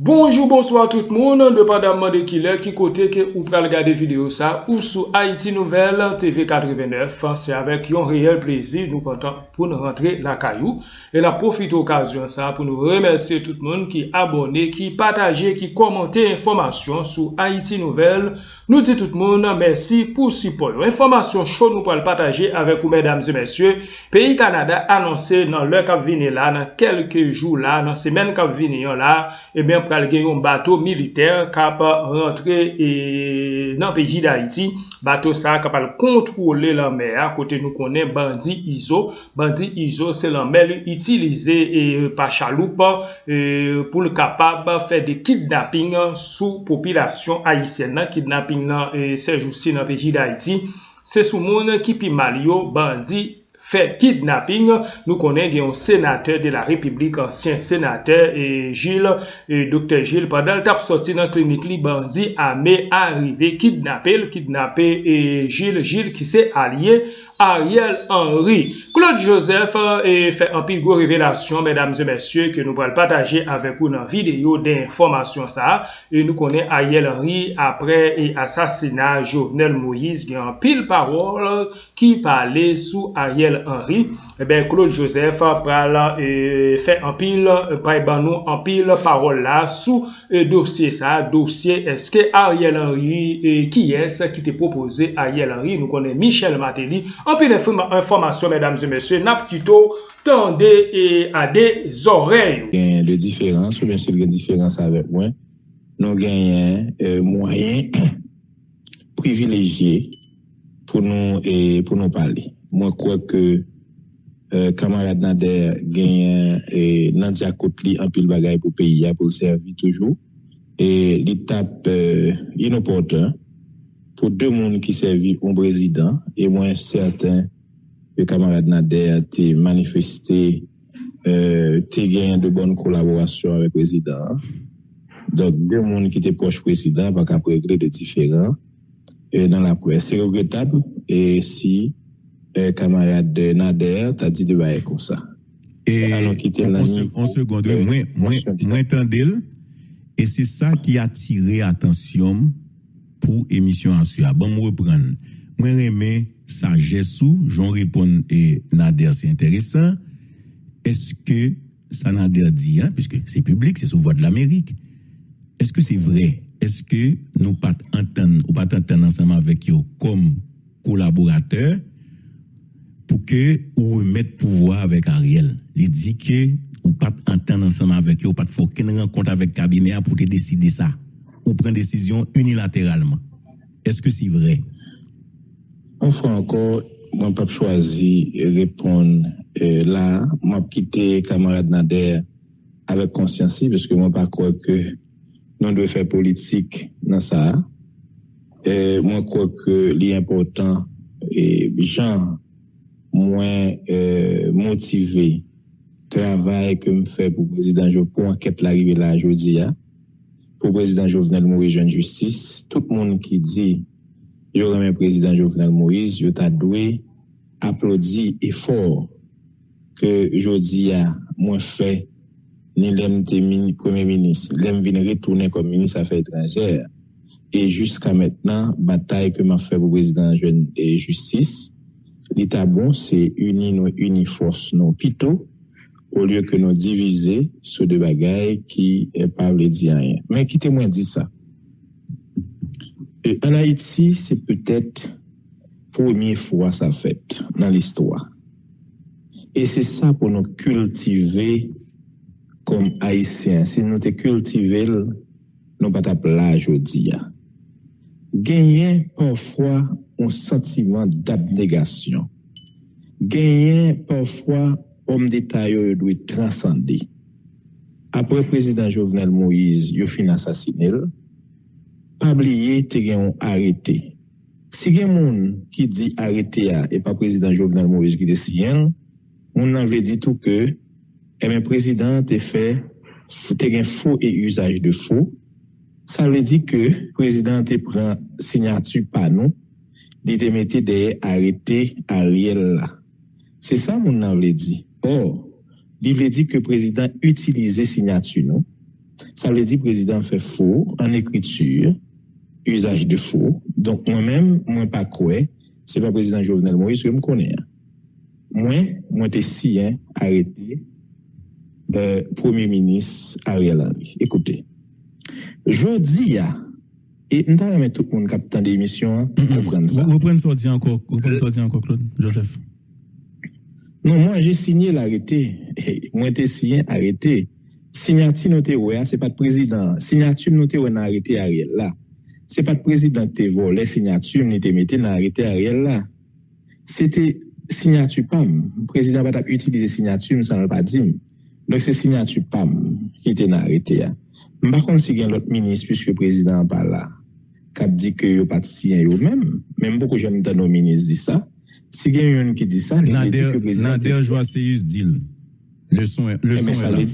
Bonjour, bonsoir tout le monde, dépendamment de qui côté que ou pral regarder vidéo ça ou sur Haïti Nouvelle TV 89. C'est avec un réel plaisir nous content pour nous rentrer la caillou et la profite occasion ça pour nous remercier tout le monde qui abonné, qui partagé, qui commenté information sur Haïti Nouvelle. Nous dit tout le monde merci pour support. Information chaud nous pour le partager avec vous mesdames et messieurs. Pays Canada annoncé dans l'heure qui vient là dans quelques jours là, dans semaine qui vient là, et bien pral gen un bateau militaire cap rentrer dans le pays d'Haïti. Bateau ça capable contrôler la mer à côté nous connaît bandit ISO. Bandit ISO c'est la mer utilisé par chaloupe pour le capable faire des kidnapping sous population haïtienne. Kidnapping ces jours-ci dans le pays d'Haïti. C'est sous monde qui pi malio bandit fait kidnapping. Nous connaissons un sénateur de la République, ancien sénateur, Dr. Gilles, pendant le tap sorti dans la clinique li bandi armé arrivé kidnapper Gilles qui s'est allié Ariel Henry. Claude Joseph fait un pile gros révélation, mesdames et messieurs, que nous allons partager avec vous dans vidéo d'information ça. Et nous connaissons Ariel Henry après assassinat Jovenel Moïse, qui a un pile parole qui parlait sous Ariel Henry. Eh bien, Claude Joseph fait un pile, un pile parole là sous dossier ça. Dossier, est-ce que Ariel Henry, qui est-ce qui t'a proposé Ariel Henry? Nous connaissons Michel Martelly. En pile d'informations, mesdames et messieurs, n'a plutôt tendez à des oreilles. Il y a de différence, ou bien sûr, il y a de différence avec moi. Nous avons moyen privilégié pour nous parler. Moi, je crois que camarade Nader gagne Nandia Kotli en pile bagaille pour pays, pour le servir toujours. Et l'étape inopportune pour deux mondes qui servent un président, et moi certain que camarade Nader a manifesté gagné de bonnes collaborations avec le président. Donc deux mondes qui étaient proches président, pas qu'à régler des différends dans la presse. C'est regrettable, et si camarade Nader t'a dit de bailler comme ça. Et en seconde, moi entendez, et c'est ça qui a attiré attention pour émission en soi. Bon, me reprendre. Moi remets sagesse ou j'en réponds et Nader c'est intéressant. Est-ce que ça Nader dit hein, puisque c'est public, c'est sous voix de l'Amérique. Est-ce que c'est vrai? Est-ce que nous pas entendre ensemble avec eux comme collaborateurs pour que ou mettre pouvoir avec Ariel? Il dit que ou pas entendre ensemble avec eux, ou pas faire aucune rencontre avec cabinet pour te décider ça, ou prendre décision unilatéralement. Est-ce que c'est vrai? Enfin encore, moi pas choisi répondre là, moi quitter camarade Nader avec conscience parce que moi pas croire que nous devons faire politique dans ça. Moi crois que l'important et gens moins motivé travail que me fait pour président pour enquête l'arrivée là aujourd'hui pour président Jovenel Moïse jeune justice tout le monde qui dit il y aurait un président Jovenel Moïse il t'a doué applaudi et fort que aujourd'hui moins fait ni l'aime premier ministre l'aime venir retourner comme ministre affaires étrangères et jusqu'à maintenant bataille que m'a fait pour président jeune et justice l'état bon c'est uni force non plutôt au lieu que nous diviser sur des bagailles qui est pas le dire rien. Mais qui témoin dit ça. En Haïti, c'est peut-être première fois ça fait dans l'histoire. Et c'est ça pour nous cultiver comme Haïtiens. Si nous te cultiver, nous pas ta plage aujourd'hui. Gagner parfois un sentiment d'abnégation. Gagner parfois homme d'État doit transcender. Après le président Jovenel Moïse, il a fini assassiné. Pas oublier, te gen arrêté. Si gen moun qui dit arrêté et pas président Jovenel Moïse qui décide, on avait dit tout que le président te gen faux et usage de faux. Ça veut dire que le président te prend signature par nous, il te mette derrière arrêté Ariel là. C'est ça mon avait dit. Or, il veut dire que le président utilisait signature non Ça veut dire que le président fait faux en écriture, usage de faux. Donc, moi-même, moi pas quoi, c'est pas le président Jovenel Moïse que je me connais. Moi, t'es si, arrêté, Premier ministre Ariel Henry. Écoutez. Jodi, et nous allons mettre tout le monde qui a d'émission comprendre ça. Vous prenez sorti encore, Claude, Joseph. Non, moi, j'ai signé l'arrêté. Moi, j'ai signé arrêté. Signature noté, c'est pas le président. Signature noté, on a arrêté Ariel là. C'est pas le président qui volé signature, ni te mette dans arrêté Ariel là. C'était signature PAM. Le président va pas utiliser signature, ça ne pas dit. Donc, c'est signature PAM qui était dans arrêté. Par contre, si il y a l'autre ministre, puisque le président n'est pas là, qui dit que il pas de signé même beaucoup de gens dans nos ministres disent ça. Si il y a un qui dit ça, il dit que le président. Nader Joasseus dit le son est là.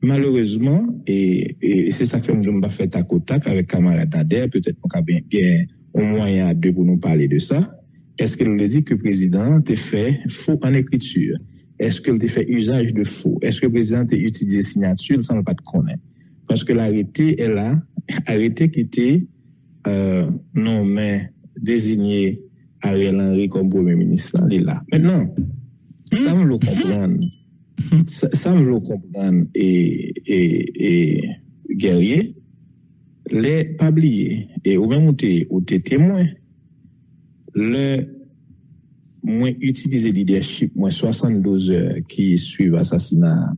Malheureusement, et c'est ça que nous avons fait à contact avec camarade Nader, peut-être qu'on a bien un moyen à deux pour nous parler de ça. Est-ce qu'elle le dit que le président a fait faux en écriture? Est-ce qu'elle a fait usage de faux? Est-ce que le président a utilisé signature sans ne pas te connaître? Parce que l'arrêté est là, arrêté qui était nommé, désigné Ariel Henry comme Premier ministre, il est là. Maintenant, ça me le comprendre. Ça me le comprendre et guerrier, les pas oublier et ou même ou t'es témoin, moins utiliser leadership, moins 72 heures qui suivent l'assassinat,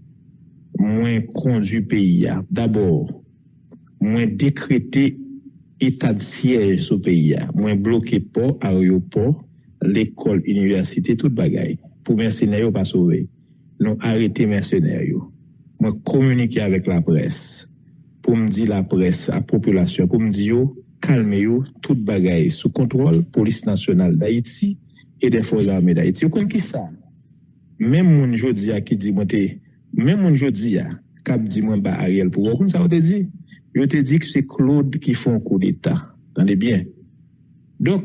moins conduit pays. D'abord, moins décréter état de siège au pays, moins bloquer port, aéroport, l'école, université, toute bagaille. Pour mercenaires pas sauver. Nous arrêter mercenaires. Moi communiquer avec la presse. Pour me dire la presse, la population, pour me dire calmez-vous, toute bagaille sous contrôle, police nationale d'Haïti et des forces armées d'Haïti. Vous comprenez qui ça? Même mon jodi qui dit même mon jodi cap dit moi ba Ariel pour vous ça vous te dit. Je te dis que c'est Claude qui font un coup d'état. Attendez bien. Donc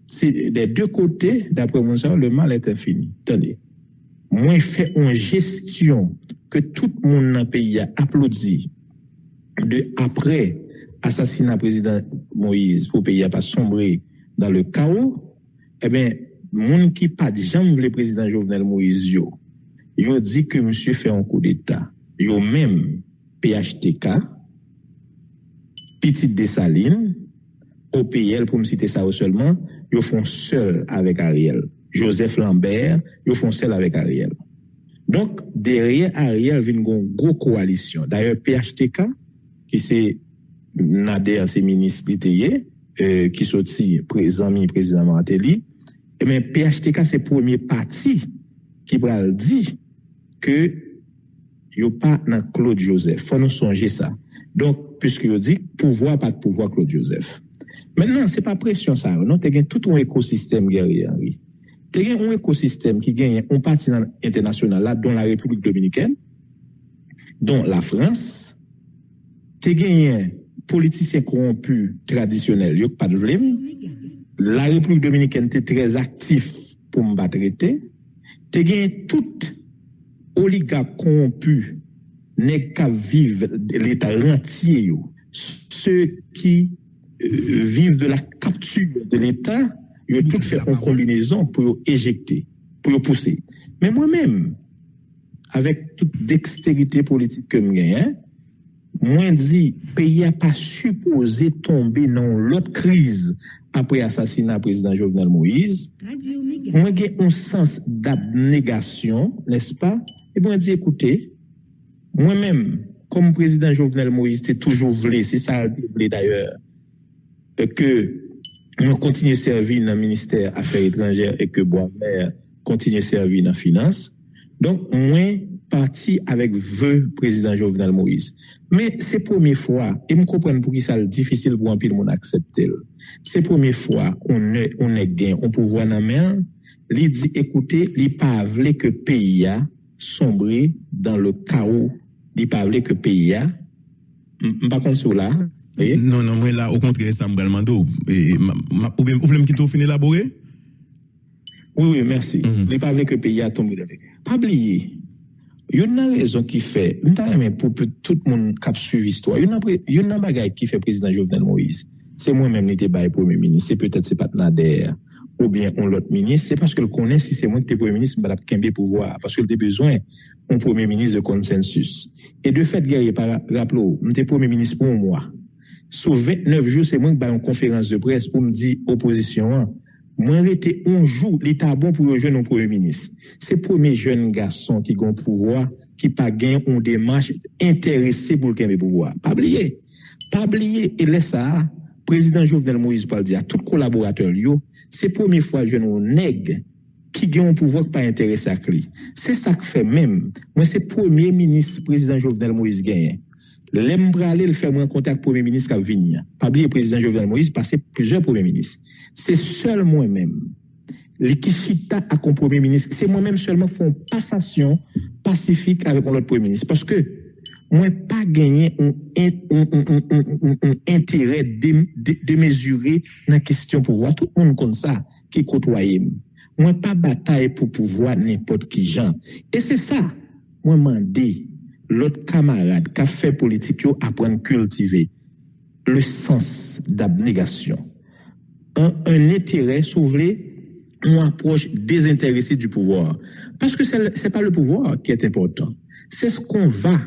c'est des deux côtés d'après mon ça le mal est infini. Attendez. Moi fait une gestion que tout le monde dans le pays a applaudi de après assassinat président Moïse pour le pays a pas sombré dans le chaos. Eh bien moun qui pas de jambe le président Jovenel Moïse yo dit que monsieur fait un coup d'état. Yo même PHTK Petite Dessalines OPL pour me citer ça seulement, yo font seul avec Ariel. Joseph Lambert, ils font seul avec Ariel. Donc, derrière Ariel, il y a une grosse coalition. D'ailleurs, PHTK, qui c'est Nader, c'est ministre d'État, qui sorti président Martelly, et bien, PHTK, c'est le premier parti qui va dire que il n'y a pas dans Claude Joseph. Il faut nous songer ça. Donc, puisqu'il dit pouvoir, pas de pouvoir Claude Joseph. Maintenant, c'est pas pression ça. Non, tu as tout un écosystème guerrier, Henri. Il y a un écosystème qui gagne un parti international là, dont la République dominicaine, dont la France. Tu as un politicien corrompu traditionnel, il n'y a pas de problème. La République dominicaine était très active pour me battre. Tu as tout oligarque corrompu, n'est qu'à vivre l'État rentier, ceux qui vivent de la capture de l'État. Ils ont tout fait en combinaison pour éjecter, pour pousser. Mais moi-même, avec toute dextérité politique que je gagne, moi dit, le pays n'a pas supposé tomber dans l'autre crise après l'assassinat du président Jovenel Moïse. Moi j'ai un sens d'abnégation, n'est-ce pas? Et moi dit, écoutez, moi-même, comme président Jovenel Moïse, c'était toujours voulu, c'est ça d'ailleurs, que on continue à servir dans le ministère des Affaires étrangères et que Boisvert continue à servir dans la finance. Donc, moi, parti avec le président Jovenel Moïse. Mais c'est la première fois, et je comprends pour qui ça est difficile pour un peu de monde accepter. C'est la première fois qu'on est gain, on pouvoir dans la main, il dit, écoutez, il pas voulu que le pays a sombré dans le chaos, il pas voulu que le pays a, pas comme cela. Non, moi là, au contraire, ça me demande. Ou bien, vous voulez me quitter au fin élaboré? Oui, merci. Il n'est pas vrai que le pays a tombé. Pas oublier. Il y a une raison qui fait, pour tout le monde qui a suivi l'histoire, il y a une bagaille qui fait président Jovenel Moïse. C'est moi-même qui était premier ministre, c'est peut-être c'est pas Nader, ou bien on l'autre ministre, c'est parce que le connaît si c'est moi qui était premier ministre, je vais pas pouvoir, parce que j'ai besoin d'un premier ministre de consensus. Et de fait, guerrier, rappelez-vous, j'étais premier ministre pour moi. Sous 29 jours, c'est moi qui vais une conférence de presse pour me dire opposition. Moi, j'étais un jour, l'État bon pour rejoindre un premier ministre. C'est premier jeune garçon qui a un pouvoir, qui pas gagné une démarche intéressée pour le pouvoir. Pas oublier. Et laisse ça, président Jovenel Moïse parle dire à tout collaborateur, c'est la première fois que je un nègre qui a un pouvoir qui pas intéressé à lui. C'est ça que fait même. Moi, c'est premier ministre, président Jovenel Moïse gagne. L'aime aller le faire moins contact premier ministre qui a venu. Pas oublier président Jovenel Moïse passé plusieurs premiers ministres. C'est seul moi-même. Les Kishita à un premier ministre, c'est moi-même seulement font passation pacifique avec l'autre premier ministre. Parce que moi pas gagné un intérêt de mesurer la question pouvoir. Tout le monde comme ça qui côtoie. Moi pas bataille pour pouvoir n'importe qui gens. Et c'est ça. Moi m'en dis l'autre camarade qui a fait politique apprendre à cultiver le sens d'abnégation. Un intérêt sauvé, une approche désintéressée du pouvoir. Parce que c'est pas le pouvoir qui est important. C'est ce qu'on va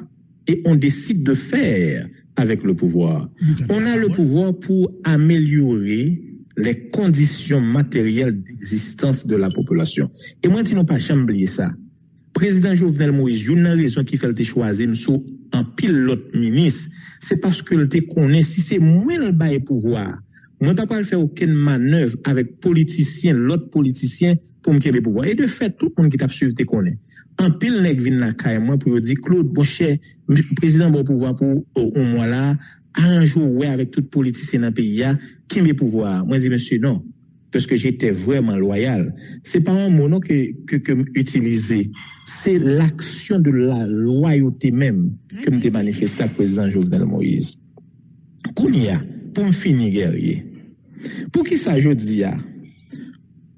et on décide de faire avec le pouvoir. On a le pouvoir pour améliorer les conditions matérielles d'existence de la population. Et moi, sinon pas jamais oublier ça. Président Jovenel Moïse, une raison qui fait le choisir sous un pilote ministre, c'est parce que le connaît si c'est moi le bail pouvoir. Moi pas pas faire aucune manœuvre avec l'autre politicien pour me le pouvoir. Et de fait, tout le monde qui t'a suivi te connaît. Un pile nèg vinn la caille moi pour dire Claude, bon cher, président bon pouvoir pour au mois là, arrange ouais avec tout politicien dans le pays là, qui me pouvoir. Moi dis monsieur non. Parce que j'étais vraiment loyal. C'est pas un mot que utilisé. C'est l'action de la loyauté même que me manifesté à président Jovenel Moïse. Kounia, pour me finir guerrier. Pour qui ça je dis à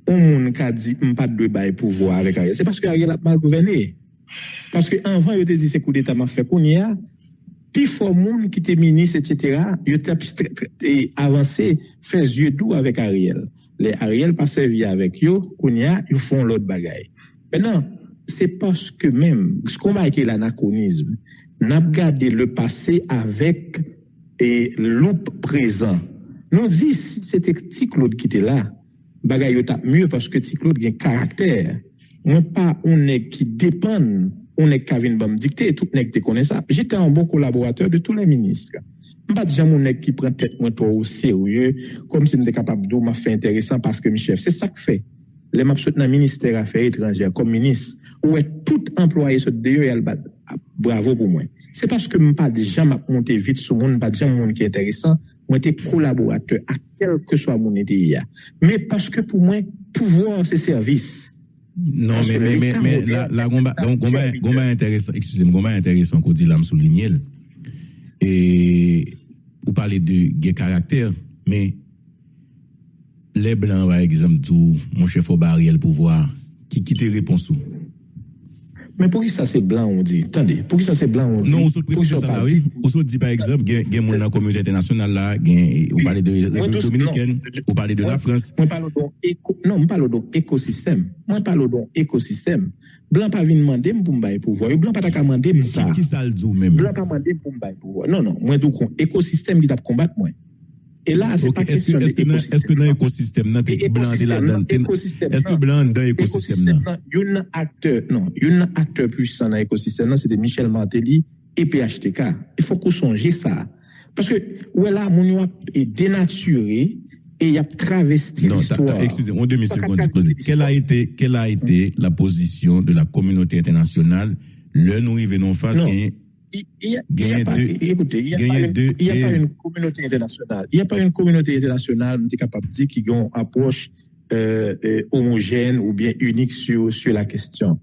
on moun ka dit pas de bail pouvoir avec Ariel. C'est parce que Ariel a mal gouverné. Parce que avant il te dit c'est coup d'état m'a fait Kounia. Puis faut moun qui était ministre etc. il t'a avancé fait yeux doux avec Ariel. Les Ariel pas servi avec yo, Kounia, ils font l'autre bagaille. Maintenant, c'est parce que même, ce qu'on va écrire l'anachronisme, n'a gardé le passé avec loupe présent. Nous dit, si c'était Petit Claude qui était là, bagaille yo t'a mieux parce que Petit Claude a un caractère. Moi pas, on est qui dépend, on est Kavin Bam dicté, tout n'est que tu connais ça. J'étais un bon collaborateur de tous les ministres. Pas de gens qui prend tête moi trop au sérieux comme si m'était capable de m'a fait intéressant parce que mes chefs c'est ça que fait les m'a dans ministère affaires étrangères comme ministre ou est tout employé ce d'ailleurs bravo pour moi c'est parce que pas de gens m'a monté vite sur monde pas de gens monde qui est intéressant moi était collaborateur à quel que soit mon idée mais parce que pour moi pouvoir c'est service. Non mais la combat intéressant excusez-moi combat intéressant qu'on dit là me souligner et vous parlez de guerre caractère, mais les blancs, par exemple, tout, mon chef au barrière le pouvoir, qui te répond sous? Mais pour qui ça c'est blanc, on dit? Attendez, pour qui ça c'est blanc, on dit? Non, on se précise ça, oui. On se dit, par exemple, il y a mon dans la communauté internationale là, vous parlez de la République dominicaine, vous parlez de la France. Moi, je parle d'écosystème. Moi, je parle d'écosystème. Blanc pas vient demander pour me bailler pouvoir. Blanc pas t'a demander ça. Qui ça le dit même? Blanc pas demander pour me bailler pouvoir. Non, moi donc écosystème qui t'a combattre moi. Et là c'est pas question est-ce que dans l'écosystème là t'es blanc de là dedans? Est-ce que blanc dans l'écosystème là? Un acteur puissant dans l'écosystème là c'était Michel Martelly et PHTK. Il faut qu'on songe ça. Parce que voilà mon est dénaturé et il y a travesti l'histoire. Non, excusez-moi, 2 secondes. Quelle a été la position de la communauté internationale le nous arrivons en face il n'y a pas une communauté internationale. Il n'y a pas une communauté internationale qui est capable de dire qu'il y a une approche homogène ou bien unique sur la question.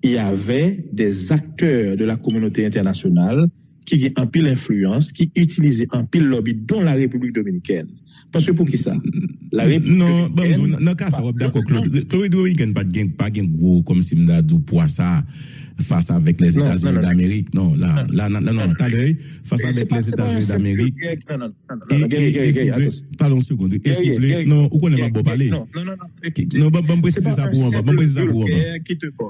Il y avait des acteurs de la communauté internationale qui ont un pile influence, qui utilisaient un pile lobby dans la République dominicaine. Parce que pour qui ça? La République. Non, dans cas ça, d'accord, Claude Weekend pas gain gros comme si m'da du poids ça face avec les États-Unis d'Amérique. Non, là, t'as l'œil, face avec les États-Unis d'Amérique. Pardon, seconde. Non, où qu'on est pas parler? Non, bon, préciser ça pour on va.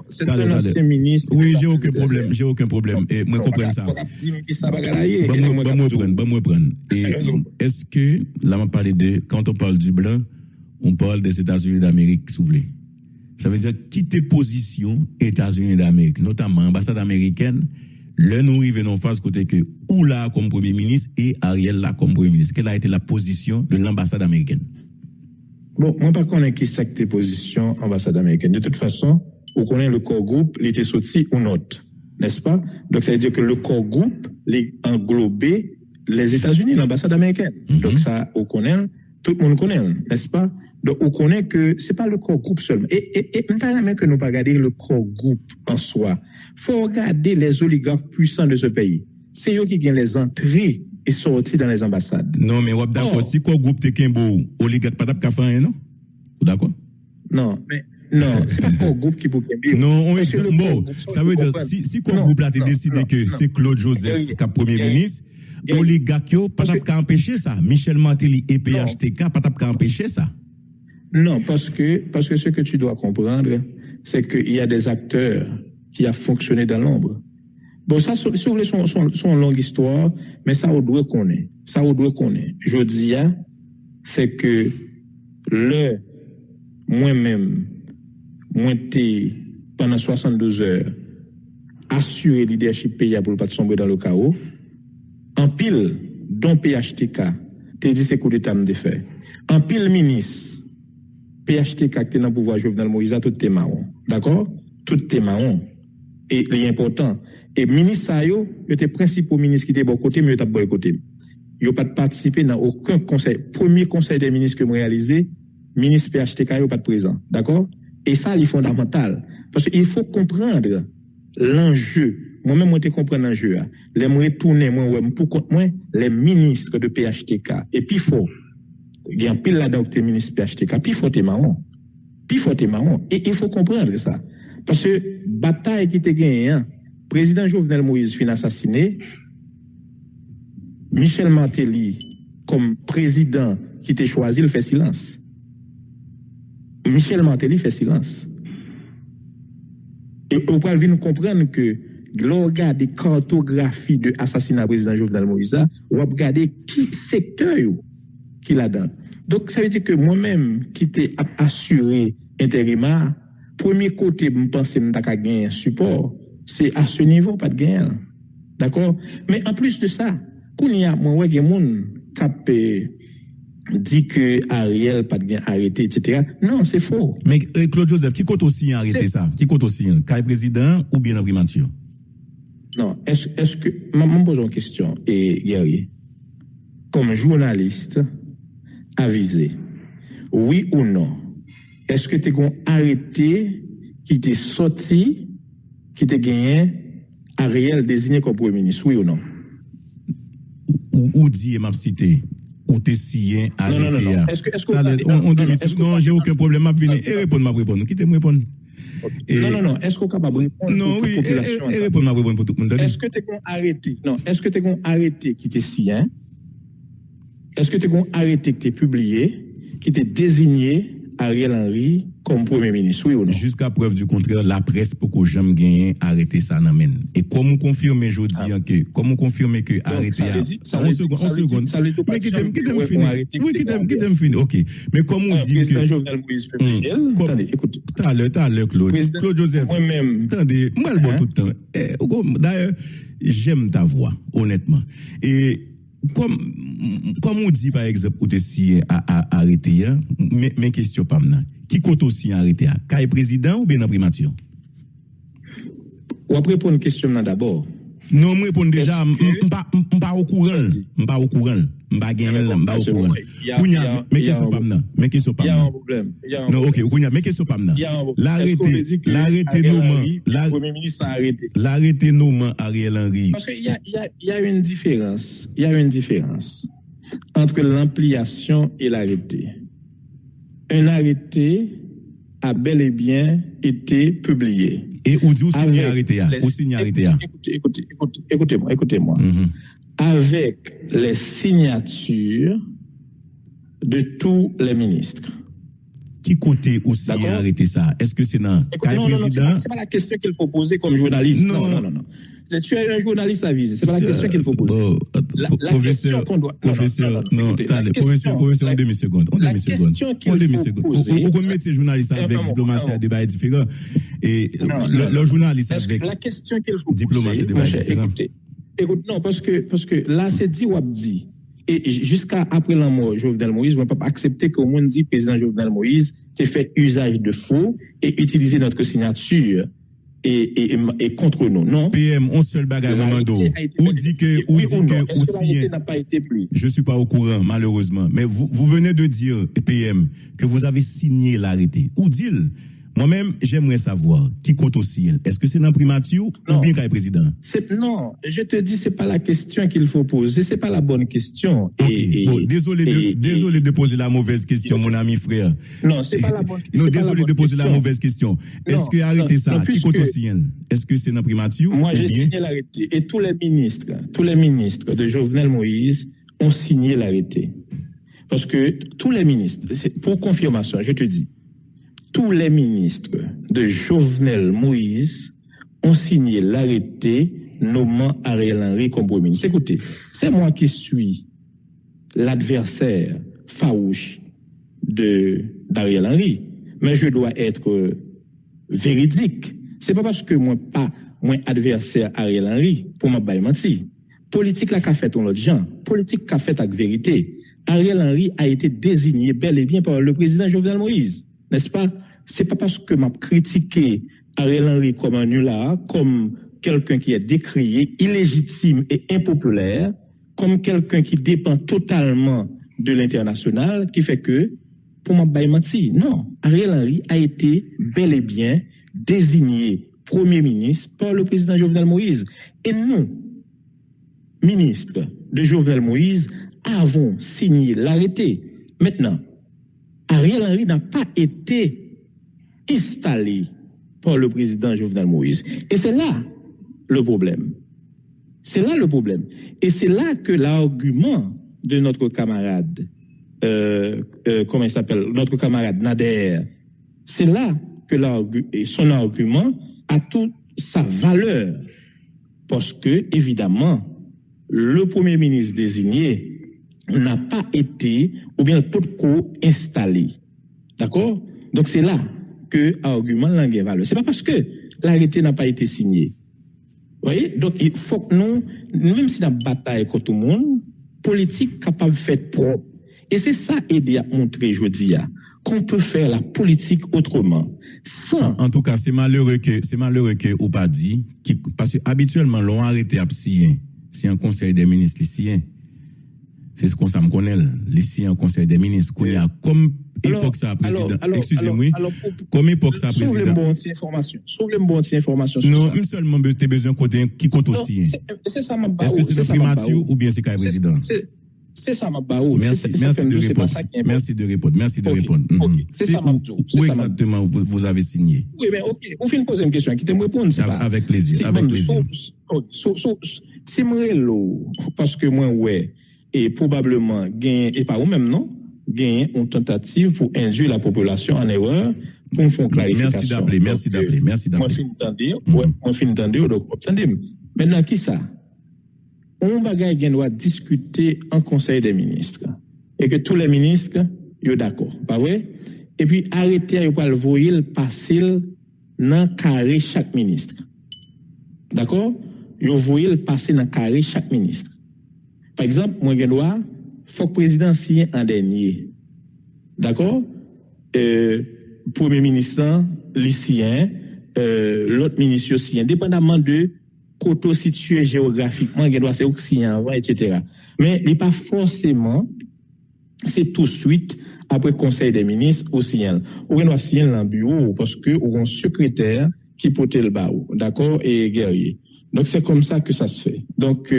C'est un ancien ministre. Oui, j'ai aucun problème. Et moi, comprends ça. Bon, moi prendre. Et est-ce que, là, on parle quand on parle du blanc, on parle des États-Unis d'Amérique, si vous voulez. Ça veut dire quitter position États-Unis d'Amérique, notamment l'ambassade américaine, là nous arrivons en phase côté que Oula comme premier ministre et Ariel là comme premier ministre. Quelle a été la position de l'ambassade américaine? Bon, moi pas connais qui c'est position ambassade américaine. De toute façon, on connaît le corps groupe, il était sorti ou non, n'est-ce pas? Donc ça veut dire que le corps groupe les englobait les États-Unis, l'ambassade américaine. Donc ça, on connaît, tout le monde connaît, n'est-ce pas? Donc, on connaît que c'est pas le corps groupe seulement. Et notamment que nous pas regarder le corps groupe en soi. Faut regarder les oligarques puissants de ce pays. C'est eux qui gagnent les entrées et sorties dans les ambassades. Non, mais on d'accord. Si corps groupe t'es qu'un beau oligarque pas d'ap faire, non? D'accord? Non, mais non, c'est pas corps groupe qui peut gagner. Non, bon, ça veut dire si corps groupe là t'es décidé que c'est Claude Joseph comme premier ministre, oligarque pas d'ap empêcher ça. Michel Martelly et PHTK pas d'ap empêcher ça. Non, parce que ce que tu dois comprendre, c'est qu'il y a des acteurs qui ont fonctionné dans l'ombre. Bon, ça, si vous voulez, son longue histoire, mais ça, on doit connaître. Je dis, c'est que moi-même, pendant 72 heures, assuré le leadership pays pour ne pas sombrer dans le chaos. En pile, dont PHTK, t'es dit c'est coup d'état me défait. En pile, ministre, PHTK qui est dans le pouvoir Jovenel Moïse, tout est marron. D'accord? Tout est marron. Et l'important. Et ministre, yo était principaux ministres qui étaient bon côté, mais yo t'a bon côté. Yo pas participé dans aucun conseil. Premier conseil des ministres que moi réalisé, ministre PHTK yo pas présent. D'accord? Et ça, c'est fondamental. Parce qu'il faut comprendre l'enjeu. Moi-même, moi, je comprends l'enjeu. Les moi retourner, moi, pour compte moi, les ministres de PHTK. Et puis, il y a un pile là-dedans que ministre PHTK, puis faut t'es marron. Et il faut comprendre ça. Parce que, bataille qui était gagnée, président Jovenel Moïse fin assassiné, Michel Martelly, comme président qui était choisi, il fait silence. Michel Martelly fait silence. Et on peut venir comprendre que, l'on regarde des cartographies de assassinat président Jovenel Moïse, on va regarder qui secteur qui là-dedans. Donc, ça veut dire que moi-même, qui t'ai assuré intérimaire, premier côté, je pense que je n'ai pas gagné un support, c'est à ce niveau, pas de gain. D'accord? Mais en plus de ça, quand il y a moi, il y a des gens qui dit que Ariel pas de gain arrêté, etc. Non, c'est faux. Mais Claude Joseph, qui compte aussi arrêter ça? Qui compte aussi? Caille président ou bien imprimature? Non, est-ce que, je pose une question, et Guerrier, comme journaliste, avisé, oui ou non, est-ce que tu as arrêté qui t'est sorti, qui t'est gagné, Ariel désigné comme premier ministre, oui ou non? Ou dit, m'a cité, ou t'es sien arrêté. Non. Est-ce que non, j'ai aucun problème, m'a venir et répondre. Quittez-moi répondre. Non. Est-ce qu'on est capable de répondre non, oui, et répondre pour tout le monde. Est-ce que tu as arrêté? Non, est-ce que tu as arrêté qui t'est sien? Est-ce que tu as arrêté qui t'est publié, qui t'est désigné Ariel Henry comme premier ministre, oui ou non? Jusqu'à preuve du contraire, la presse pour que j'aime gagner arrêter ça n'amène. Et comment confirmer je dis que arrêter en seconde. Mais qui t'aime finir. Oui, qui t'aime finir. OK. Mais comment on dit que Jovenel Moïse attendez, écoutez. T'as l'heure Claude Joseph. Moi-même. Attendez, moi le bon tout le temps. D'ailleurs, j'aime ta voix, honnêtement. Et comme on dit par exemple, où tu es arrêté, mais question pas maintenant. Qui compte aussi arrêté? Caille président ou bien imprimature? On va répondre une question d'abord. Non, moi réponds déjà, pas au courant. Pas au courant. Pas au courant. Mais question pas maintenant. Mais question pas maintenant. Il y a un problème. Non, OK, mais question pas maintenant. L'arrêté nommant, le premier ministre a arrêté. L'arrêté nommant Ariel Henry. Parce qu'il y a une différence. Il y a une différence entre l'ampliation et l'arrêté. un arrêté a bel et bien été publié. Et où dit où signe arrêté à? Où signe arrêté à? Écoutez-moi. Avec les signatures de tous les ministres. Qui côté aussi arrêté ça? Est-ce que c'est dans le président? C'est pas la question qu'il faut poser comme journaliste. Non. Tu es un journaliste à viser. C'est pas la question qu'il faut poser. Professeur, en demi-seconde. Vous mettez journaliste avec diplomatie à débat différent. Et le journaliste avec diplomatie à débat différent. Écoute, non, parce que là, c'est dit ou abdi. Et jusqu'à après la mort de Jovenel Moïse, on ne peut pas accepter qu'au monde dit président Jovenel Moïse qui fait usage de faux et utiliser notre signature et contre nous. Non. PM, on seul bagage Mamando. Ou dit que aussi n'a pas été pris. Je suis pas au courant malheureusement, mais vous venez de dire PM que vous avez signé l'arrêté. Ou dit-il? Moi-même, j'aimerais savoir qui compte aussi. Est-ce que c'est dans primature ou bien qu'il y a président? Non, je te dis, c'est pas la question qu'il faut poser, c'est pas la bonne question. Désolé de poser la mauvaise question, mon ami frère. Non, c'est pas la bonne question. Non, désolé de poser la mauvaise question. Est-ce que arrêter ça, qui compte aussi? Est-ce que c'est dans primature? Moi, j'ai signé l'arrêté. Et tous les ministres de Jovenel Moïse ont signé l'arrêté. Parce que tous les ministres, pour confirmation, je te dis, tous les ministres de Jovenel Moïse ont signé l'arrêté nommant Ariel Henry comme premier ministre. Écoutez, c'est moi qui suis l'adversaire farouche d'Ariel Henry, mais je dois être véridique. C'est pas parce que moi adversaire Ariel Henry pour m'a menti. Politique la qu'a fait on l'autre gens, politique qu'a fait avec vérité. Ariel Henry a été désigné bel et bien par le président Jovenel Moïse, n'est-ce pas? C'est pas parce que m'a critiqué Ariel Henry comme un nulard, comme quelqu'un qui est décrié, illégitime et impopulaire, comme quelqu'un qui dépend totalement de l'international, qui fait que, pour m'a menti. Non, Ariel Henry a été bel et bien désigné Premier ministre par le président Jovenel Moïse. Et nous, ministres de Jovenel Moïse, avons signé l'arrêté. Maintenant, Ariel Henry n'a pas été installé par le président Jovenel Moïse. Et c'est là le problème. C'est là le problème. Et c'est là que l'argument de notre camarade, comment il s'appelle, notre camarade Nader, c'est là que son argument a toute sa valeur. Parce que, évidemment, le premier ministre désigné n'a pas été, ou bien tout co-installé. D'accord? Donc c'est là que l'argument n'a pas valeur. C'est pas parce que l'arrêté n'a pas été signé. Vous voyez? Donc il faut que nous, même si la bataille contre tout le monde, politique capable de faire propre. Et c'est ça aider à montrer, je dis, qu'on peut faire la politique autrement. Sans... En tout cas, c'est malheureux que ou pas dit, parce que habituellement, l'on arrêté à signer, c'est un conseil des ministres ici. C'est ce qu'on s'en connaît, ici, un conseil des ministres, qu'on y a comme époque ça, président. Excusez-moi. Comme époque ça, président. Sauve-le bon information. Non, seulement, tu as besoin qui compte aussi. C'est ça, ma Est-ce que c'est le primature ou bien c'est le président? C'est ça, ma baou. Merci de répondre. C'est ça, ma baou. Où exactement vous avez signé? Oui, mais ok. Vous finissez de poser une question. Qui t'aime répondre? Avec plaisir. C'est moi, parce que moi, ouais, et probablement, et pas ou même, non? Gagner une tentative pour induire la population en erreur pour une fonction clarification. Merci d'appeler. Moi, fin d'entendre, donc, attendez. Maintenant, qui ça? On bagaille doit discuter en conseil des ministres. Et que tous les ministres, ils sont d'accord. Pas vrai? Et puis, arrêter, ils peuvent le voyer, passer dans carré chaque ministre. D'accord? Ils voient le passer dans carré chaque ministre. Par exemple, moi, il faut que le président signe en dernier. D'accord? Premier ministre, lycéen, l'autre ministre signe, indépendamment de côté situé géographiquement, il doit être signer avant, etc. Mais il n'est pas forcément, c'est tout de suite après le conseil des ministres au signal. On doit signer dans le bureau parce que on a un secrétaire qui porte le barreau. D'accord? Et guerrier. Donc, c'est comme ça que ça se fait. Donc,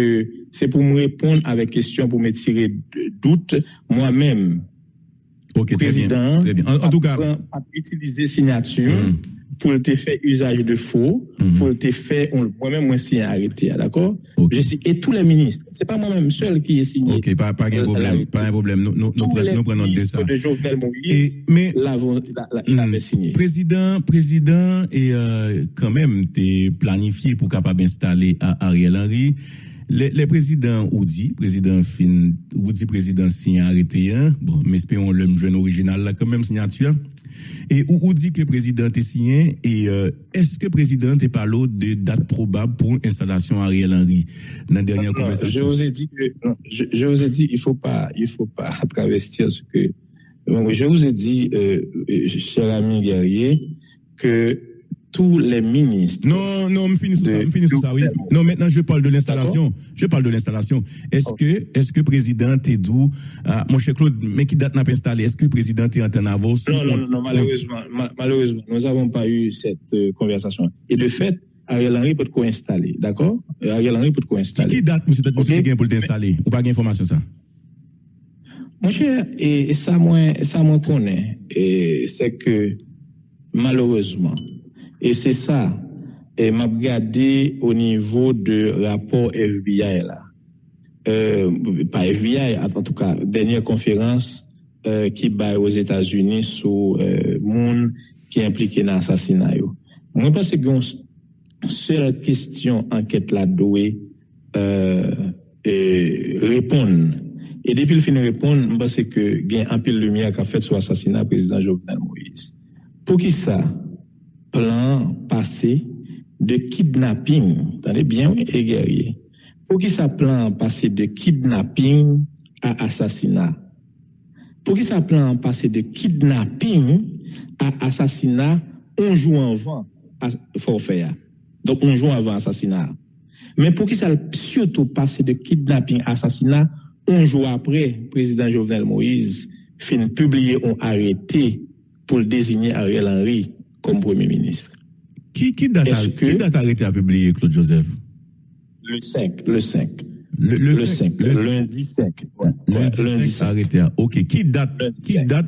c'est pour me répondre avec question, pour me tirer de doute moi-même. OK, président, très bien. En tout cas, pas utiliser signature pour te faire usage de faux, pour te faire moi-même moi signé arrêté, d'accord? Okay. Et tous les ministres, c'est pas moi-même seul qui est signé. OK, pas un problème, pas un problème. Nous prenons de ça. De Jovenel Moïse, mais il avait signé. Président et quand même t'es planifié pour capable installer à Ariel Henry. Les présidents président signe arrêté bon, mais espérons le jeune original là quand même signature. Et ou dit que président est signé et est-ce que président est parlé de date probable pour installation Ariel Henry dans la dernière conversation? Je vous ai dit il faut pas travestir ce que je vous ai dit cher ami Guerrier que tous les ministres. Non, me finis sur ça, oui. Non, maintenant, je parle de l'installation. Est-ce que président est d'où, mon cher Claude, mais qui date n'a pas installé? Est-ce que le président est en avance? Non, malheureusement, nous n'avons pas eu cette conversation. Et de fait, Ariel Henry peut co-installer, d'accord? Ariel Henry peut co-installer. Qui date, monsieur, pour t'installer? Ou pas d'information, ça? Mon cher, et ça, moi, connaît, et c'est que, malheureusement, et c'est ça, et m'a regardé au niveau de rapport FBI là. Pas FBI, en tout cas, dernière conférence qui bat aux États-Unis sur monde qui est impliqué dans l'assassinat. Moi, je pense que une seule question enquête là doit répondre. Et depuis le fin de répondre, je pense que il y a un peu de lumière qu'a fait sur l'assassinat du président Jovenel Moïse. Pour qui ça? Plan passé de kidnapping, attendez bien, et guerrier. Pour qui ça plan passé de kidnapping à assassinat? Pour qui ça plan passé de kidnapping à assassinat un jour avant forfait? Donc un jour avant assassinat. Mais pour qui ça surtout passé de kidnapping à assassinat un jour après, président Jovenel Moïse fin publier un arrêté pour le désigner Ariel Henry comme Premier ministre. Qui date arrêté à publier, Claude Joseph? Le 5. Le 5. Lundi 5. Ouais, lundi 5 arrêté. OK. Qui date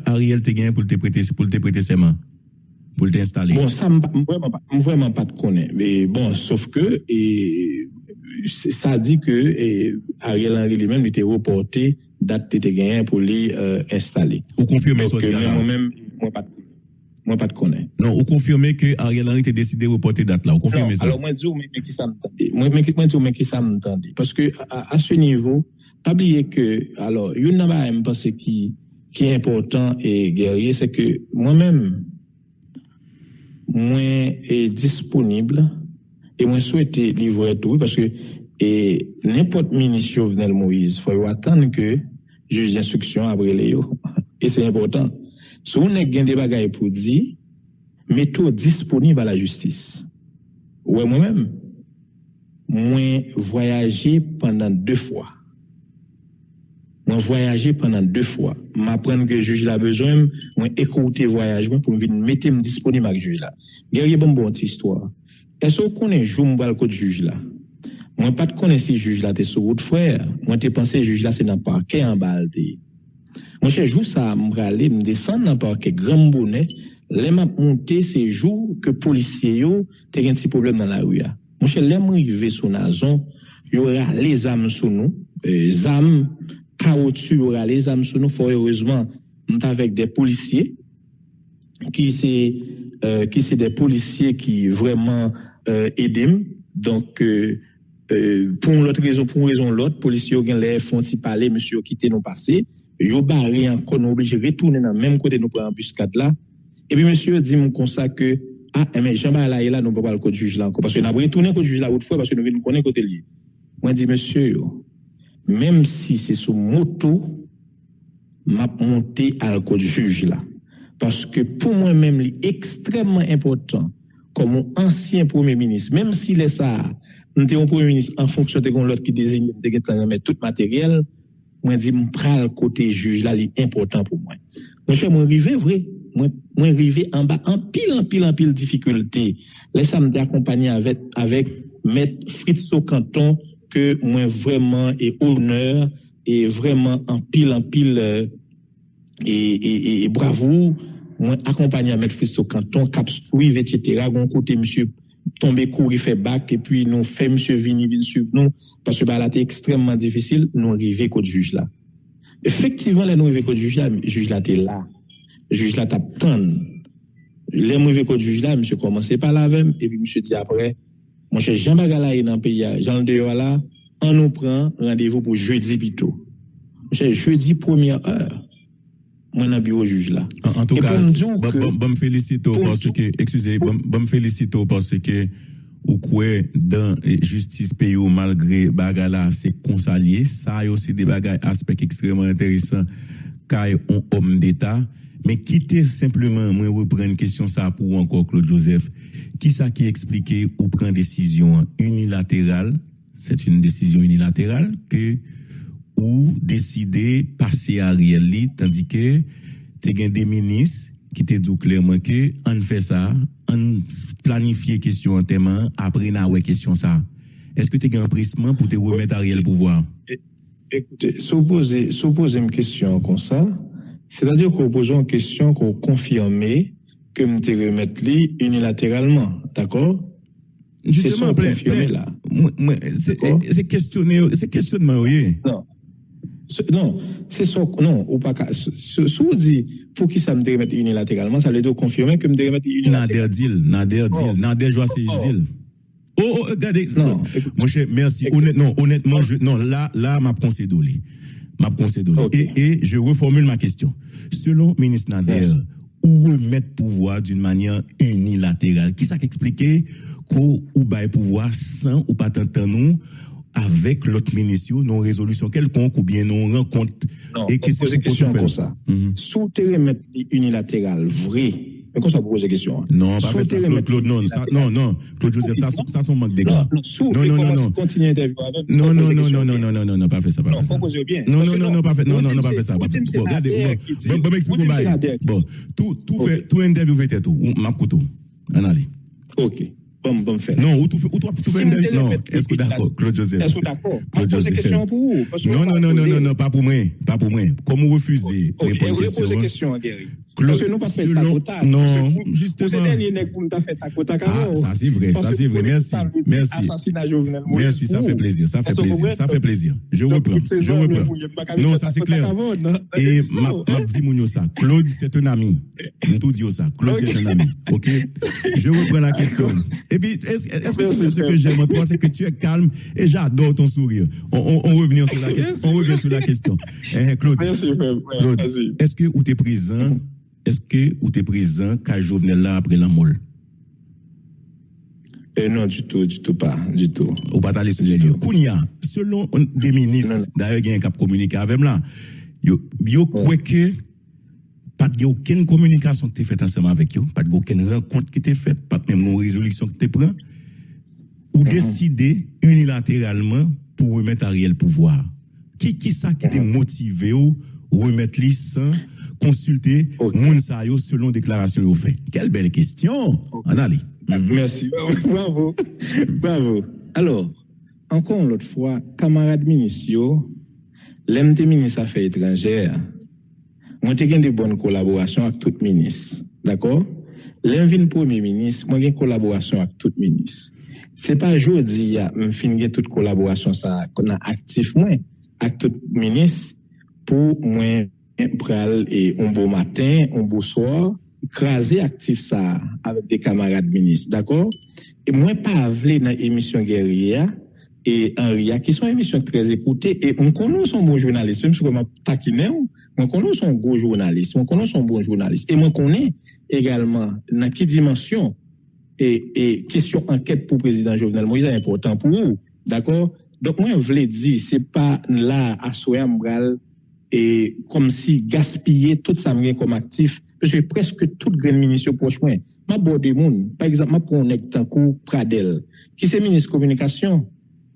Ariel te gagne pour te prêter ses mains? Pour t'installer? Bon, ça, vraiment pas de connaître. Mais bon, sauf que, ça dit que, Ariel Henry lui-même était reporté, date te gagne pour lui, installer. Ou confirmer ça? Moi-même, moi pas de connaître. Non, ou confirmer que Ariel Henry t'a décidé de reporter date là. Ou confirmer ça? Alors, moi, dis, mais qui ça m'entendait? Moi, qui ça m'entendait? Parce que, à ce niveau, pas oublier que, alors, il y en a même parce qui est important et guerrier, c'est que moi-même, moi est disponible et moi souhaite livrer tout parce que, n'importe ministre Jovenel Moïse, faut attendre que juge d'instruction après Léo. Et c'est important. Si on a des bagages pour dire, mettez disponible à la justice. Ouais, moi-même, moi voyagé pendant 2 fois. M'apprendre que le juge a besoin, moi écouter voyage pour venir mettre disponible avec le juge là. Guerrier bonne histoire. Est-ce qu'on connaît jour le code juge là? Moi pas de connaître si juge là t'es sur route frère. Moi t'es pensé juge là c'est dans parquet en balle. Moi, je joue ça, m'aller, me descendre dans le parquet Grand Bonnet, les m'a monté ces jours que policiers yo, t'es un petit problème dans la rue. Moi, je l'aime arriver sur Nazon, il y aura les âmes sur nous, âmes, caoutchouc, il y aura les âmes sur nous, fort heureusement, on est avec des policiers, qui c'est des policiers qui vraiment, aident, donc, pour une raison l'autre, policiers ont les font parler, monsieur, quitter nos passés, yo barré encore nous obligé retourner dans même côté nous prendre embuscade là et puis monsieur dit mon comme ça que mais Jean-Baptiste là nous pas parler côté juge là encore parce que n'a retourner côté juge là autrefois parce que nous venons connaître côté lié moi dit monsieur même si c'est sous moto m'a monté à côté juge là parce que pour moi même c'est extrêmement important comme un ancien premier ministre même s'il est ça nous sommes un premier ministre en fonction de l'autre qui désigne de mettre tout matériel. Moi dis m'pral côté juge là est important pour moi. Mon cher moi arrivé vrai, moi arrivé en bas en pile difficulté. Laisse me accompagner avec maître Fritz Canton que moi vraiment et honneur et vraiment en pile et bravo, moi accompagné à mettre Fisto Canton, cap suivre, etc. Gon côté monsieur tomber courir fait bac et puis nous fait monsieur venir sur nous parce que là c'est extrêmement difficile nous arriver côté juge là. Effectivement là nous arriver côté juge là t'es là. Juge là t'attend. Les arriver côté juge là monsieur commencer par là même et puis monsieur dit après mon cher Jean Bagala dans pays Jean dehors là on nous prend rendez-vous pour jeudi plutôt. Monsieur jeudi première heure. Moi dans bureau juge là. En tout cas, bon félicite parce que excusez, bon félicite parce que ou quoi dans justice pays malgré bagala c'est consalié, ça aussi des bagages aspect extrêmement intéressant car on homme d'état mais quitter simplement moi reprendre question ça pour encore Claude Joseph qui ça qui expliquer ou prend décision unilatérale, c'est une décision unilatérale que ou décider passer à Ariel tandis que tu as des ministres qui te disent clairement que on fait ça, on planifie question en thème après na ouais question ça. Est-ce que tu as un pressement pour te remettre Ariel pouvoir? Écoutez, supposer une question comme ça, c'est-à-dire qu'on pose une question qu'on confirme que me te remettre lui unilatéralement, d'accord? Justement plein là. C'est questionnement oui. Non, c'est ça. Non, ou pas. Si vous dites pour qui ça me remettre unilatéralement, ça veut dire confirmer que me remettre unilatéralement. Nader joie c'est deal. Oh, regardez. Non, mon cher, merci. Honnêtement, là, m'a concédé. Okay. Et je reformule ma question. Selon ministre Nader, ou remettre pouvoir d'une manière unilatérale, qui ça qu'expliquer qu'on ou bail pouvoir sans ou pas tant nous avec l'autre ministre, non résolution quelconque ou bien non rencontre et que c'est une question comme ça. Sous te remettre unilatéral vrai. Mais qu'on ça pose question. Non, pas fait ça Claude non, Claude Joseph ça son manque d'égal. Non. Continue interview avec. Non, pas fait ça, pas fait ça. Non, pas fait. Non, pas fait ça. Bon, regardez, bon m'explique bon. Tout interview fait tout, m'a couteau. En aller. OK. Bon fait. Non, ou tout fait non, est-ce que d'accord Claude Joseph? Est-ce que d'accord? Claude Joseph. Question pour vous Non, pas pour moi. Comme vous refusez répondre question Gary. Parce que nous pas fait ta non, justement. C'est dernier nèg pour nous ta fait ta quota ah, ça c'est vrai. Merci, ça fait plaisir. Je reprends. Non, ça c'est clair. Et m'a dit mounio ça. Claude c'est un ami. Nous tout dit ça. Claude c'est un ami. OK? Je reprends la question. Et puis est-ce que tu sais ce que j'aime en toi, c'est que tu es calme et j'adore ton sourire. On revient sur la question. Claude. Merci Claude. Est-ce que ou t'es présent quand Jovenel là après la molle? Non, du tout pas, du tout. Ou pas aller sur les lieux. Kounia, selon des ministres, d'ailleurs, il y a un cap communiqué avec là, yo croit que pas de aucune communication qui t'est faite ensemble avec eux, pas de aucune rencontre qui t'est faite, pas même une résolution qui t'est prise, ou décider unilatéralement pour remettre Ariel pouvoir. Qui ça qui t'est motivé ou remettre lui sans consulter moun sa yo selon déclaration yo fait. Quelle belle question. En allez. Merci. Bravo. Alors, encore l'autre fois, camarade ministre, l'MT ministre Affaires étrangères, moi j'ai de bonnes collaborations avec tout ministre. D'accord? L'envin premier ministre, moi j'ai collaboration avec tout ministre. C'est pas aujourd'hui me finir toute collaboration ça qu'on a actif moi avec tout ministre pour moi pral et un beau matin, un beau soir, craser actif ça avec des camarades ministres, d'accord? Et moi pas vle dans émission guerrière et Henria qui sont émissions très écoutées et on connaît son bon journaliste, même si on taquine, on connaît son gros journaliste, on connaît son bon journaliste et moi connais également dans quelle dimension et question enquête pour président Jovenel Moïse est important pour vous, d'accord? Donc moi je dire c'est pas là à Soyambral et comme si gaspiller tout ça comme actif parce que presque toute grande ministre proche moi m'a borde moun par exemple m'a connecte en coup Pradel qui c'est ministre communication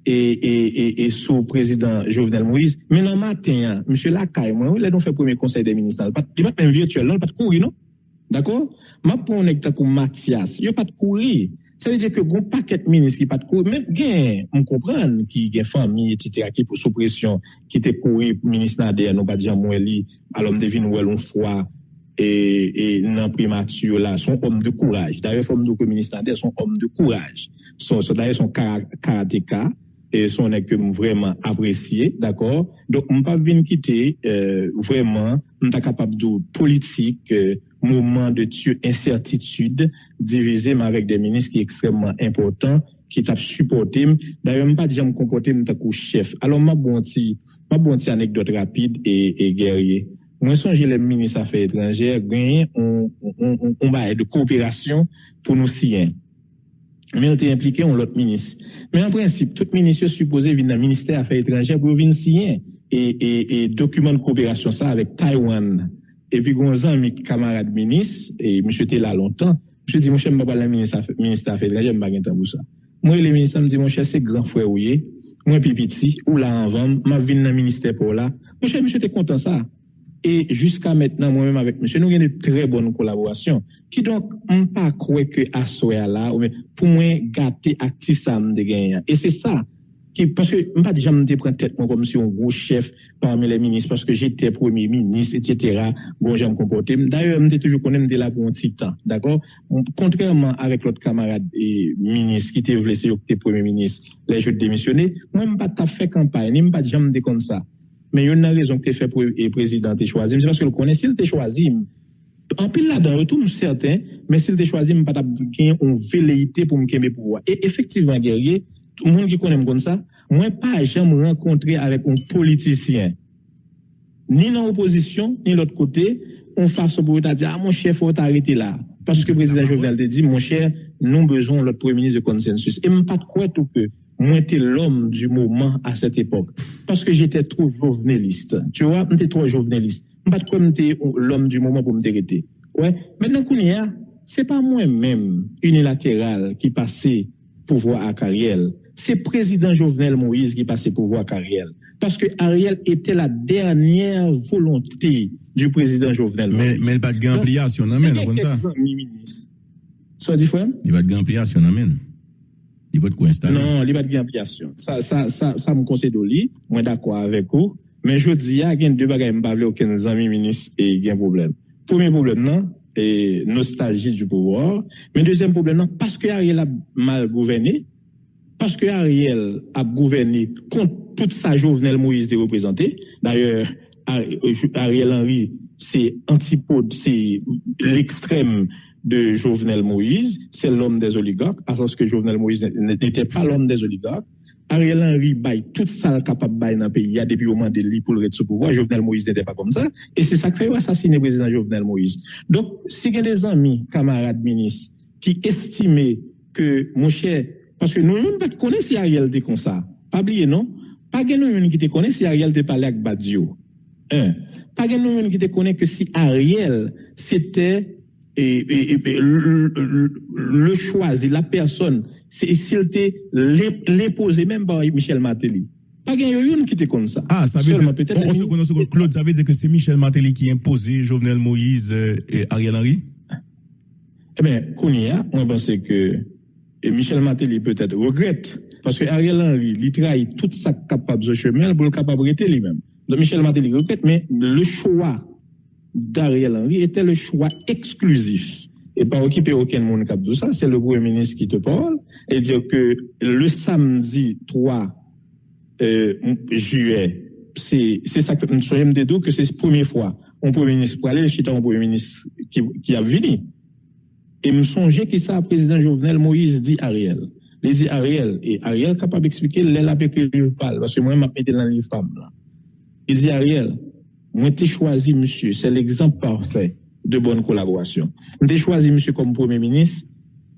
et sous président Jovenel Moïse mais dans matin monsieur Lacaille moi il a fait premier conseil des ministres pas même virtuel pas de courir non d'accord m'a connecte en coup Mathias il pas de courir Ça veut dire que gon paquet de ministres qui pas de courir, même gain, on comprend qui gain famille etc. qui pour sous pression qui était courir ministre Nader nous pas dire moi li alors me devine ou on fois et non primature là sont hommes de courage. D'ailleurs forme de ministre Nader sont hommes de courage. Sont d'ailleurs son karatéka et son est que vraiment apprécié, d'accord? Donc on pas venir quitter vraiment on est capable de politique moment de incertitude divisé avec des ministres qui est extrêmement important qui t'a supporté d'ailleurs même pas déjà me comporter me tant que chef. Alors ma bon petit anecdote rapide et guerrier. Moi songe les ministres affaires étrangères gagne on va de coopération pour nous siens. Mais on était impliqué en l'autre ministre. Mais en principe, tout ministre supposé venir dans le ministère des Affaires étrangères pour venir signer et document de coopération ça avec Taïwan. Et puis, gon ami camarade ministre, et monsieur était là longtemps, monsieur dit, mon cher, je ne ministre des Affaires étrangères, je ne sais pas ça. Moi, le ministre me dit, mon cher, c'est grand frère, oui, moi, petit, ou là, en vente, je viens dans le ministère pour là. Mon cher, monsieur était content ça. Et jusqu'à maintenant, moi-même avec monsieur, nous avons une très bonne collaboration. Qui donc, on pas croire que à soir là, pour moi, gâter actif ça me gagner. Et c'est ça. Parce que, je pas déjà me prendre tête comme si un gros chef parmi les ministres, parce que j'étais premier ministre, etc. Bon, j'aime comporter. D'ailleurs, je toujours connais, de là pour un petit temps. D'accord? Contrairement avec l'autre camarade et ministre qui était blessé, qui était premier ministre, les jours démissionner, moi, je pas fait campagne, je pas jamais comme ça. Mais il y a une raison que tu fait pour le président te choisi. C'est parce que le connaît, s'il te choisi, en pile là-dedans, retourne certain, mais s'il te choisi, je ne pas gagner une velléité pour me gagner pouvoir. Et effectivement, guerrier, tout le monde qui connaît comme ça, moi, pas jamais rencontré avec un politicien, ni dans l'opposition, ni de l'autre côté, on fasse pour dire, ah, mon chef, faut t'arrêter là. Parce que le président Jovenel te dit, mon cher, nous avons besoin de notre premier ministre de consensus. Et même pas de quoi tout que moi, j'étais l'homme du moment à cette époque. Parce que j'étais trop joveneliste. Tu vois, j'étais trop joveneliste. Pas de quoi j'étais l'homme du moment pour me déréter. Ouais. Maintenant qu'on y a, c'est pas moi-même unilatéral qui passait pouvoir à Ariel. C'est président Jovenel Moïse qui passait pouvoir à Ariel. Parce que Ariel était la dernière volonté du président Jovenel Moïse. Mais il va de ampliation, amène, comme ça. Soit dit, frère? Il va de ampliation, amène. Il va de quoi installer? Non, il va de ampliation. Ça me conseille de lui. Moi, d'accord avec vous. Mais je dis, il y a deux bagages, je ne parle aucun ami ministre et il y a un problème. Premier problème, non, et nostalgie du pouvoir. Mais deuxième problème, non, parce que Ariel a mal gouverné, parce que Ariel a gouverné contre tout ça Jovenel Moïse de représenter. D'ailleurs, Ariel Henry, c'est antipode, c'est l'extrême de Jovenel Moïse, c'est l'homme des oligarques, alors que Jovenel Moïse n'était pas l'homme des oligarques. Ariel Henry baille tout ça capable bailler dans le pays, il y a depuis au moment de lui pour le reste du pouvoir. Jovenel Moïse n'était pas comme ça. Et c'est ça qui fait assassiner le président Jovenel Moïse. Donc, si il y a des amis, camarades ministres, qui estimaient que, mon cher, parce que nous ne connaissons pas si Ariel était comme ça. Pas oublier, non? Pas que nous qui te connaissent si Ariel était parlé avec Badio. Pas que nous qui te connaissent que si Ariel, c'était le choisi, la personne, s'il était l'imposé même par Michel Martelly. Pas qu'il qui était comme ça. Ah, ça veut dire, Claude, ça veut dire que c'est Michel Martelly qui imposait Jovenel Moïse et Ariel Henry? Eh bien, Kounia, on pense que Michel Martelly peut-être regrette, parce que Ariel Henry, il trahit tout ça capable de chemin pour le capable de rester lui-même. Donc Michel Martelly regrette, mais le choix d'Ariel Henry était le choix exclusif. Et pas occuper aucun monde cap de ça, c'est le premier ministre qui te parle, et dire que le samedi 3 juillet, c'est ça que nous sommes des deux, que c'est la première fois, un premier ministre pour aller, c'est un premier ministre qui a venu. Et me songer que ça, président Jovenel Moïse dit Ariel. Il dit Ariel, et Ariel capable d'expliquer, l'aile avec le livre parle, parce que moi, je m'appelle dans le livre femme, là. Il dit Ariel, moi, t'ai choisi, monsieur, c'est l'exemple parfait de bonne collaboration. T'ai choisi, monsieur, comme premier ministre.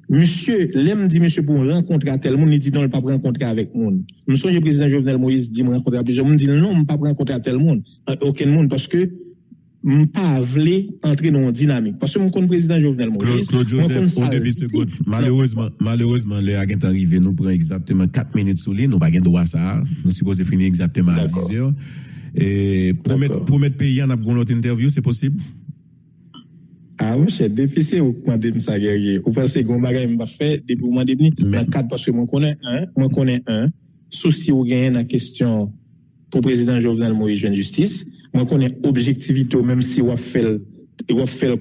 Monsieur, l'aime dit, monsieur, pour rencontrer à tel monde, il dit non, il ne pas rencontrer avec monde. Monsieur, le président Jovenel Moïse dit, me rencontrer à plusieurs monde, dit non, il ne pas rencontrer à tel monde, aucun monde, parce que, je pas voulu entrer dans une dynamique. Parce que mon président Jovenel Moïse. Claude Joseph, au début de seconde. Malheureusement, les agents arrivés, nous prenons exactement 4 minutes sous l'île, nous pas de droit ça. Nous supposons finir exactement à 10 heures. Et pour mettre pays en a une autre interview, c'est possible? Ah, c'est difficile ou demander ça guerrier. Ou pensez qu'on bagay m'a fait depuis demander dans cadre parce que moi connais un souci ou gain dans question pour président Jovenel Moïse jeune justice, moi connais objectivité même si on fait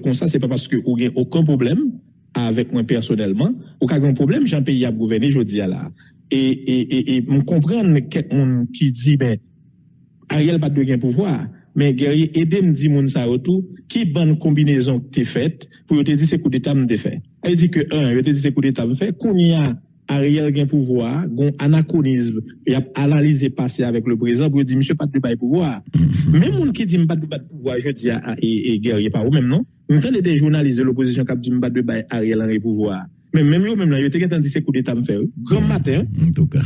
comme ça, c'est pas parce que ou gain aucun problème avec moi personnellement, ou qu'un problème Jean pays a gouverné jodi là. Et me comprendre quelqu'un qui dit ben Ariel pas de gain pouvoir. Mais guerrier aider me dit moun sa autour qui bonne combinaison que t'es faite pour te dire c'est coup d'état me fait. Elle dit que je te dit c'est coup d'état me fait kounya Ariel gain pouvoir, gon anachronisme, il a analysé passé avec le président pour dire monsieur pas de bail pouvoir. Même moun qui dit pas de pouvoir je dis et guerrier pas ou même non. M'entendez des journalistes de l'opposition qui dit pas de bail Ariel en pouvoir. Mais même eux même là, yo te dit c'est coup d'état me fait. Grand matin. En tout cas